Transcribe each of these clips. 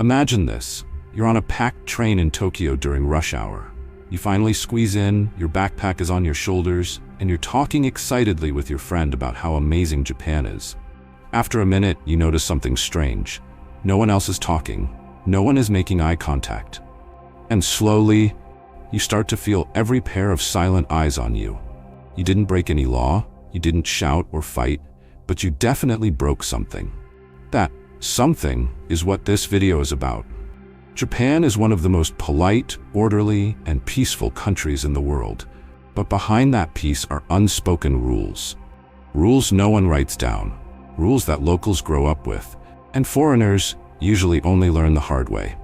Imagine this. You're on a packed train in Tokyo during rush hour. You finally squeeze in, your backpack is on your shoulders, and you're talking excitedly with your friend about how amazing Japan is. After a minute, you notice something strange. No one else is talking. No one is making eye contact. And slowly, you start to feel every pair of silent eyes on you. You didn't break any law, you didn't shout or fight, but you definitely broke something. That something is what this video is about. Japan is one of the most polite, orderly, and peaceful countries in the world. But behind that peace are unspoken rules. Rules no one writes down. Rules that locals grow up with, and foreigners usually only learn the hard way.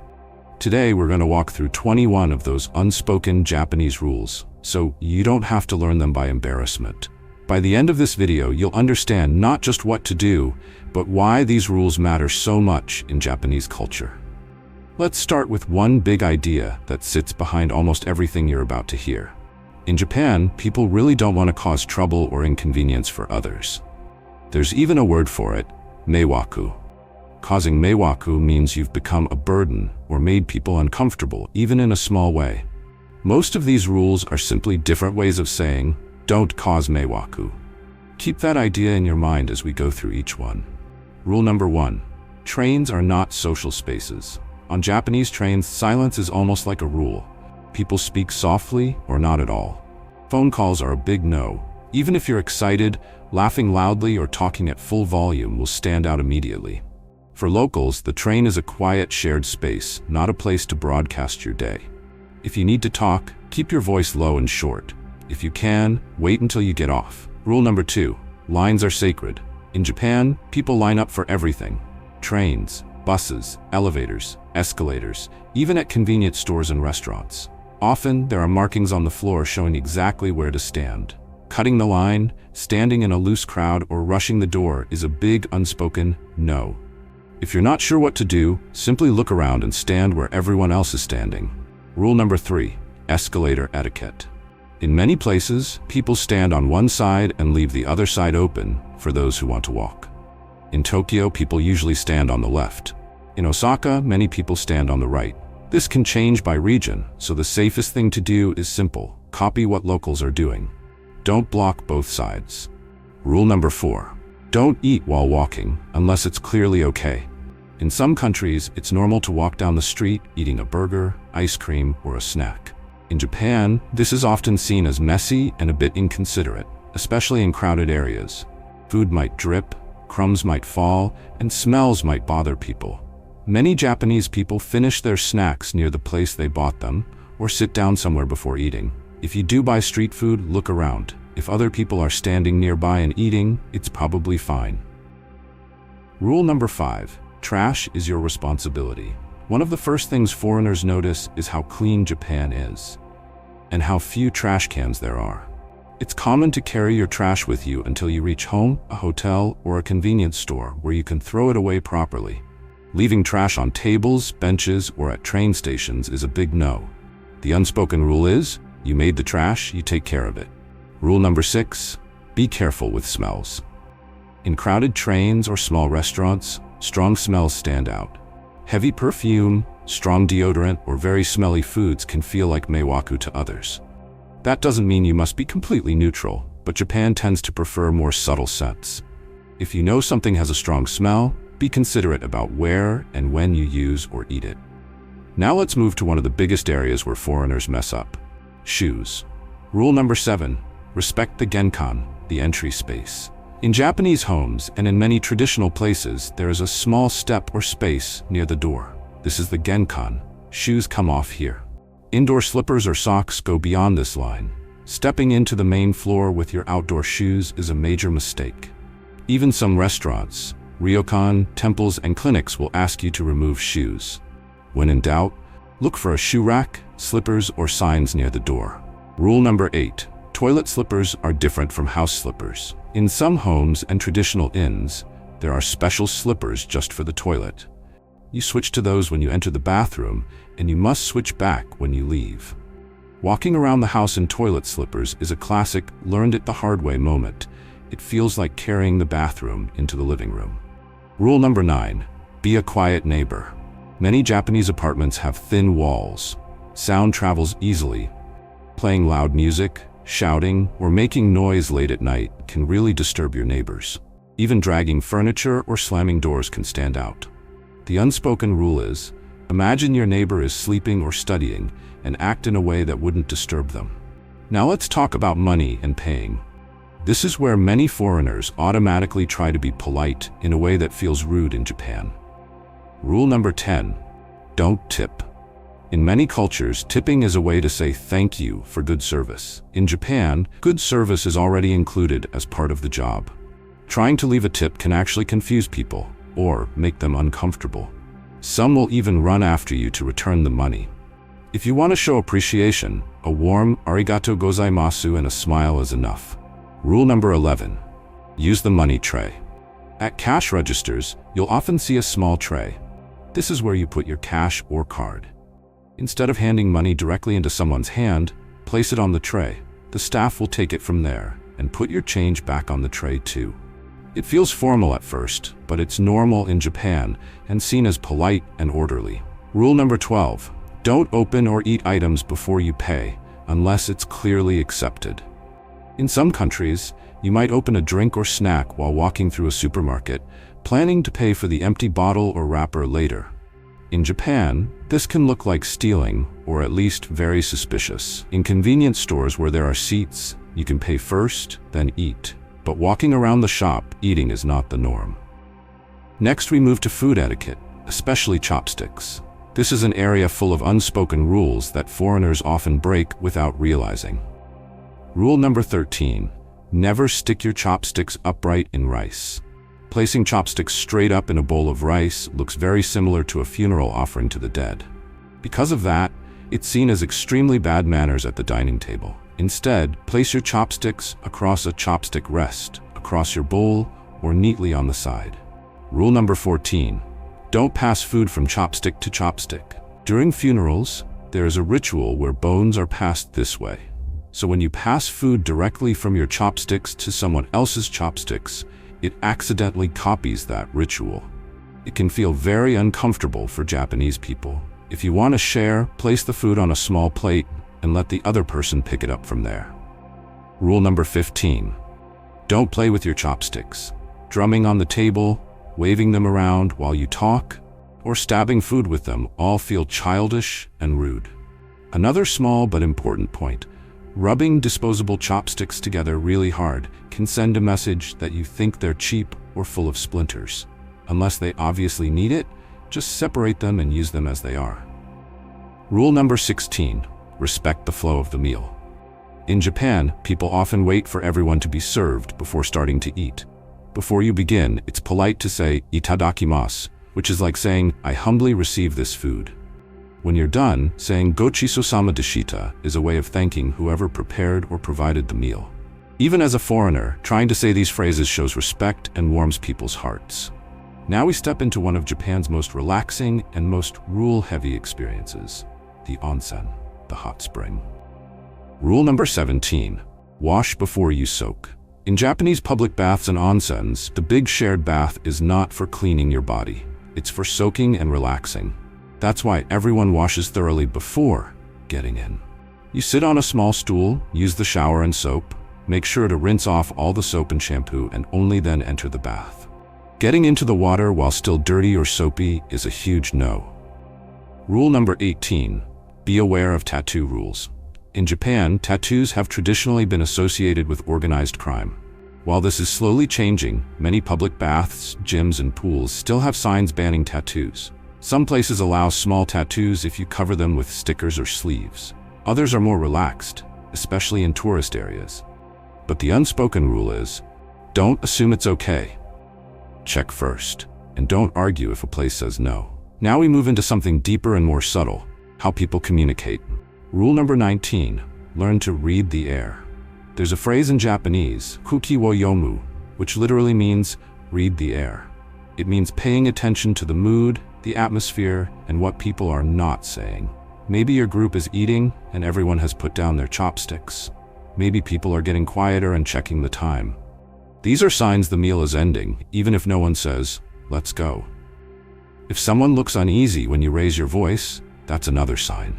Today we're going to walk through 21 of those unspoken Japanese rules, so you don't have to learn them by embarrassment. By the end of this video, you'll understand not just what to do, but why these rules matter so much in Japanese culture. Let's start with one big idea that sits behind almost everything you're about to hear. In Japan, people really don't want to cause trouble or inconvenience for others. There's even a word for it, meiwaku. Causing meiwaku means you've become a burden or made people uncomfortable, even in a small way. Most of these rules are simply different ways of saying, don't cause meiwaku. Keep that idea in your mind as we go through each one. Rule number 1. Trains are not social spaces. On Japanese trains, silence is almost like a rule. People speak softly or not at all. Phone calls are a big no. Even if you're excited, laughing loudly or talking at full volume will stand out immediately. For locals, the train is a quiet shared space, not a place to broadcast your day. If you need to talk, keep your voice low and short. If you can, wait until you get off. Rule number 2. Lines are sacred. In Japan, people line up for everything. Trains, buses, elevators, escalators, even at convenience stores and restaurants. Often, there are markings on the floor showing exactly where to stand. Cutting the line, standing in a loose crowd, or rushing the door is a big unspoken no. If you're not sure what to do, simply look around and stand where everyone else is standing. Rule number 3. Escalator etiquette. In many places, people stand on one side and leave the other side open for those who want to walk. In Tokyo, people usually stand on the left. In Osaka, many people stand on the right. This can change by region, so the safest thing to do is simple. Copy what locals are doing. Don't block both sides. Rule number 4. Don't eat while walking unless it's clearly okay. In some countries, it's normal to walk down the street eating a burger, ice cream, or a snack. In Japan, this is often seen as messy and a bit inconsiderate, especially in crowded areas. Food might drip, crumbs might fall, and smells might bother people. Many Japanese people finish their snacks near the place they bought them, or sit down somewhere before eating. If you do buy street food, look around. If other people are standing nearby and eating, it's probably fine. Rule number 5. Trash is your responsibility. One of the first things foreigners notice is how clean Japan is, and how few trash cans there are. It's common to carry your trash with you until you reach home, a hotel, or a convenience store where you can throw it away properly. Leaving trash on tables, benches, or at train stations is a big no. The unspoken rule is, you made the trash, you take care of it. Rule number 6. Be careful with smells. In crowded trains or small restaurants, strong smells stand out. Heavy perfume, strong deodorant, or very smelly foods can feel like meiwaku to others. That doesn't mean you must be completely neutral, but Japan tends to prefer more subtle scents. If you know something has a strong smell, be considerate about where and when you use or eat it. Now let's move to one of the biggest areas where foreigners mess up. Shoes. Rule number 7. Respect the genkan, the entry space. In Japanese homes and in many traditional places, there is a small step or space near the door. This is the genkan. Shoes come off here. Indoor slippers or socks go beyond this line. Stepping into the main floor with your outdoor shoes is a major mistake. Even some restaurants, ryokan, temples, and clinics will ask you to remove shoes. When in doubt, look for a shoe rack, slippers, or signs near the door. Rule number 8. Toilet slippers are different from house slippers. In some homes and traditional inns, there are special slippers just for the toilet. You switch to those when you enter the bathroom, and you must switch back when you leave. Walking around the house in toilet slippers is a classic learned-it-the-hard-way moment. It feels like carrying the bathroom into the living room. Rule number 9. Be a quiet neighbor. Many Japanese apartments have thin walls. Sound travels easily. Playing loud music, shouting, or making noise late at night can really disturb your neighbors. Even dragging furniture or slamming doors can stand out. The unspoken rule is, imagine your neighbor is sleeping or studying and act in a way that wouldn't disturb them. Now let's talk about money and paying. This is where many foreigners automatically try to be polite in a way that feels rude in Japan. Rule number 10. Don't tip. In many cultures, tipping is a way to say thank you for good service. In Japan, good service is already included as part of the job. Trying to leave a tip can actually confuse people or make them uncomfortable. Some will even run after you to return the money. If you want to show appreciation, a warm arigato gozaimasu and a smile is enough. Rule number 11. Use the money tray. At cash registers, you'll often see a small tray. This is where you put your cash or card. Instead of handing money directly into someone's hand, place it on the tray. The staff will take it from there and put your change back on the tray too. It feels formal at first, but it's normal in Japan and seen as polite and orderly. Rule number 12. Don't open or eat items before you pay, unless it's clearly accepted. In some countries, you might open a drink or snack while walking through a supermarket, planning to pay for the empty bottle or wrapper later. In Japan, this can look like stealing, or at least very suspicious. In convenience stores where there are seats, you can pay first, then eat. But walking around the shop, eating is not the norm. Next, we move to food etiquette, especially chopsticks. This is an area full of unspoken rules that foreigners often break without realizing. Rule number 13. Never stick your chopsticks upright in rice. Placing chopsticks straight up in a bowl of rice looks very similar to a funeral offering to the dead. Because of that, it's seen as extremely bad manners at the dining table. Instead, place your chopsticks across a chopstick rest, across your bowl, or neatly on the side. Rule number 14. Don't pass food from chopstick to chopstick. During funerals, there is a ritual where bones are passed this way. So when you pass food directly from your chopsticks to someone else's chopsticks, it accidentally copies that ritual. It can feel very uncomfortable for Japanese people. If you want to share, place the food on a small plate and let the other person pick it up from there. Rule number 15. Don't play with your chopsticks. Drumming on the table, waving them around while you talk, or stabbing food with them all feel childish and rude. Another small but important point. Rubbing disposable chopsticks together really hard can send a message that you think they're cheap or full of splinters. Unless they obviously need it, just separate them and use them as they are. Rule number 16. Respect the flow of the meal. In Japan, people often wait for everyone to be served before starting to eat. Before you begin, it's polite to say itadakimasu, which is like saying, I humbly receive this food. When you're done, saying gochiso-sama deshita is a way of thanking whoever prepared or provided the meal. Even as a foreigner, trying to say these phrases shows respect and warms people's hearts. Now we step into one of Japan's most relaxing and most rule-heavy experiences, the onsen, the hot spring. Rule number 17. Wash before you soak. In Japanese public baths and onsens, the big shared bath is not for cleaning your body. It's for soaking and relaxing. That's why everyone washes thoroughly before getting in. You sit on a small stool, use the shower and soap, make sure to rinse off all the soap and shampoo, and only then enter the bath. Getting into the water while still dirty or soapy is a huge no. Rule number 18. Be aware of tattoo rules. In Japan, tattoos have traditionally been associated with organized crime. While this is slowly changing, many public baths, gyms, and pools still have signs banning tattoos. Some places allow small tattoos if you cover them with stickers or sleeves. Others are more relaxed, especially in tourist areas. But the unspoken rule is, don't assume it's okay. Check first, and don't argue if a place says no. Now we move into something deeper and more subtle, how people communicate. Rule number 19. Learn to read the air. There's a phrase in Japanese, kuki wo yomu, which literally means read the air. It means paying attention to the mood, the atmosphere, and what people are not saying. Maybe your group is eating and everyone has put down their chopsticks. Maybe people are getting quieter and checking the time. These are signs the meal is ending, even if no one says, let's go. If someone looks uneasy when you raise your voice, that's another sign.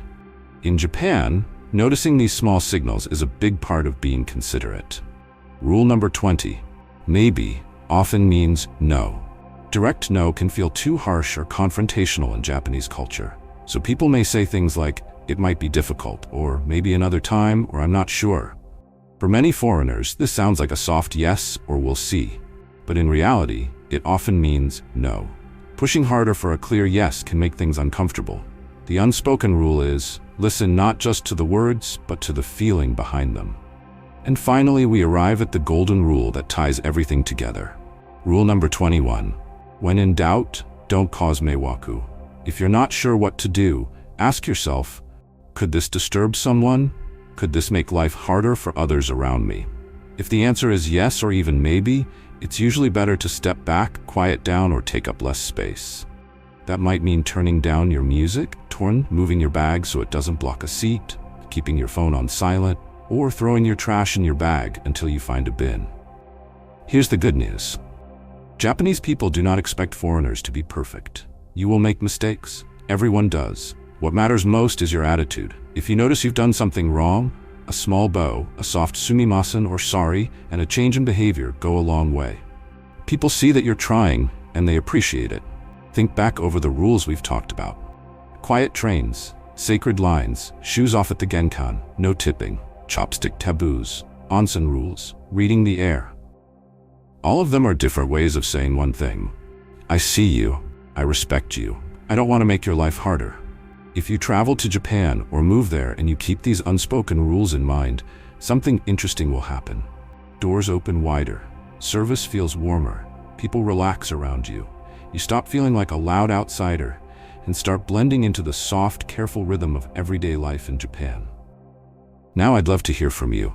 In Japan, noticing these small signals is a big part of being considerate. Rule number 20. Maybe often means no. Direct no can feel too harsh or confrontational in Japanese culture. So people may say things like, "It might be difficult," or "maybe another time," or "I'm not sure." For many foreigners, this sounds like a soft yes or "we'll see." But in reality, it often means no. Pushing harder for a clear yes can make things uncomfortable. The unspoken rule is, listen not just to the words, but to the feeling behind them. And finally, we arrive at the golden rule that ties everything together. Rule number 21. When in doubt, don't cause meiwaku. If you're not sure what to do, ask yourself, could this disturb someone? Could this make life harder for others around me? If the answer is yes or even maybe, it's usually better to step back, quiet down, or take up less space. That might mean turning down your music, moving your bag so it doesn't block a seat, keeping your phone on silent, or throwing your trash in your bag until you find a bin. Here's the good news. Japanese people do not expect foreigners to be perfect. You will make mistakes. Everyone does. What matters most is your attitude. If you notice you've done something wrong, a small bow, a soft sumimasen or sorry, and a change in behavior go a long way. People see that you're trying, and they appreciate it. Think back over the rules we've talked about. Quiet trains, sacred lines, shoes off at the genkan, no tipping, chopstick taboos, onsen rules, reading the air. All of them are different ways of saying one thing. I see you. I respect you. I don't want to make your life harder. If you travel to Japan or move there and you keep these unspoken rules in mind, something interesting will happen. Doors open wider. Service feels warmer. People relax around you. You stop feeling like a loud outsider and start blending into the soft, careful rhythm of everyday life in Japan. Now I'd love to hear from you.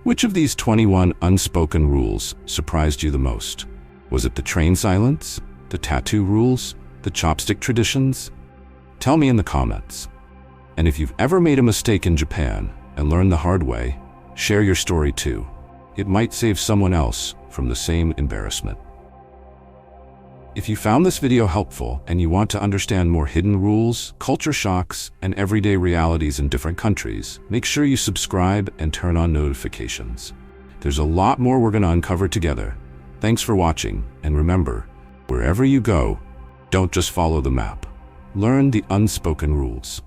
Which of these 21 unspoken rules surprised you the most? Was it the train silence? The tattoo rules? The chopstick traditions? Tell me in the comments. And if you've ever made a mistake in Japan and learned the hard way, share your story too. It might save someone else from the same embarrassment. If you found this video helpful and you want to understand more hidden rules, culture shocks, and everyday realities in different countries, make sure you subscribe and turn on notifications. There's a lot more we're going to uncover together. Thanks for watching, and remember, wherever you go, don't just follow the map. Learn the unspoken rules.